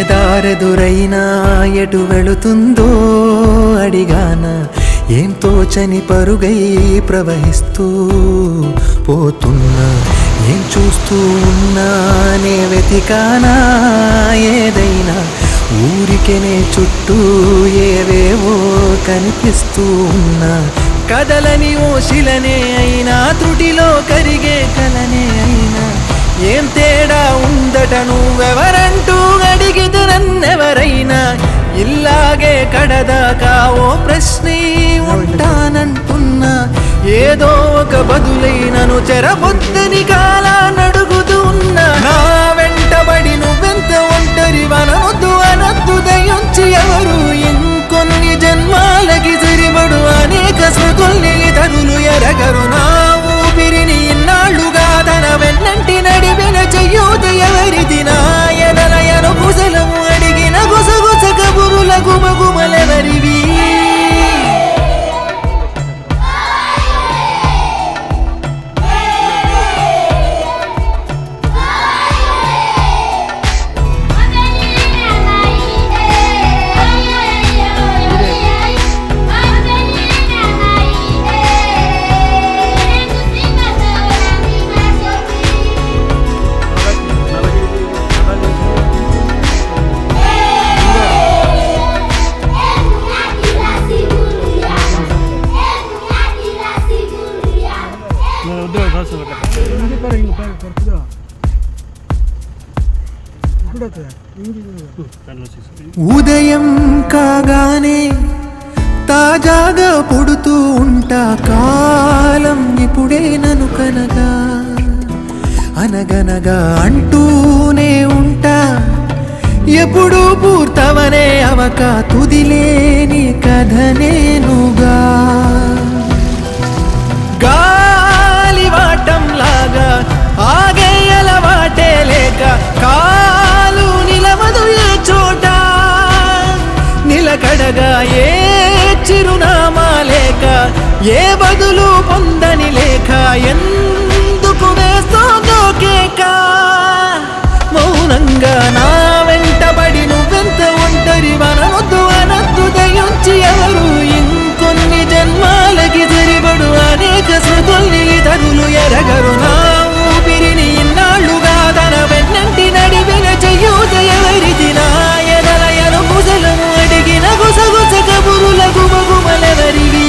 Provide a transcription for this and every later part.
దారెదురైనా ఎటు వెళుతుందో అడిగానా, ఏం తోచని పరుగై ప్రవహిస్తూ పోతున్నా. ఏం చూస్తూ ఉన్నానే వెతికానా ఏదైనా, ఊరికెనే చుట్టూ ఏవేవో కనిపిస్తూ ఉన్నా. కదలని ఓ శిలనే అయినా, త్రుటిలో కరిగే కలనే అయినా, ఏం తేడా ఉందట నువ్వెవరంటూ అడిగిదు నన్నెవరైనా. ఇల్లాగే కడదాకా ఓ ప్రశ్నే ఉంటానంటున్నా, ఏదో ఒక బదులైనను చెరబొద్దని కాలానడుగుతూ ఉన్నా. నా వెంటబడి నువ్వెంత ఒంటరి వనొద్దు అనొద్దు దయించి ఎవరు, ఇంకొన్ని జన్మాలకి సరిపడు అనేక స్మృతుల్ని తరులు ఎరగరు. నా ఊపిరిని ఇన్నాళ్ళుగా తన వెన్నంటి నడిపిన చెయ్యూత ఎవరిది, నా ఎదలయను కుశలము అడిగిన గుసగుస కబురుల గుమగుమలెవరివి. ఉదయం కాగానే తాజాగా పుడుతూ ఉంటా, కాలం ఇప్పుడే నన్ను కనగా అనగనగా అంటూనే ఉంటా. ఎప్పుడూ పూర్తవనే అవక తుదిలేని కథ నేనుగా. గాలివాటంలాగా ఆగే అలవాటే లేక, కాలు నిలవదు ఏ చోట నిలకడగా, ఏ చిరునామా లేక, ఏ బదులు పొందని లేక, ఎందుకు వేస్తోందో కేక. మౌనంగా నా వెంటబడి నువ్వెంత ఒంటరి వనొద్దు అనొద్దు దయించి ఎవరు, ఇంకొన్ని జన్మాలకి సరిపడు అనేక స్మృతుల్ని తరులు ఎరగరు. నా ఊపిరిని ఇన్నాళ్ళుగా తన వెన్నంటి నడిపిన చెయ్యూత ఎవరిది, నా ఎదలయను కుశలము అడిగిన గుసగుస కబురుల గుమగుమలెవరివి.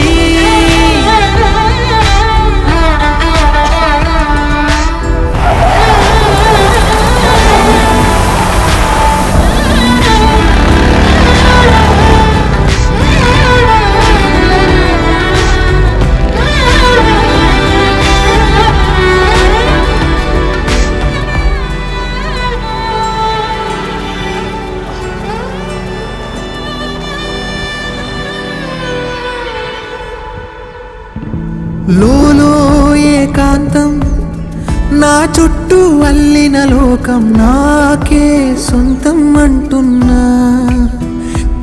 లోలో ఏకాంతం నా చుట్టూ అల్లిన లోకం నాకే సొంతం అంటున్నా.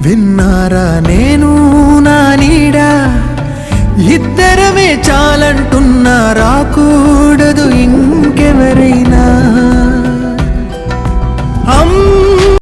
విన్నారా నేను నా నీడ, ఇద్దరమే చాలంటున్నా.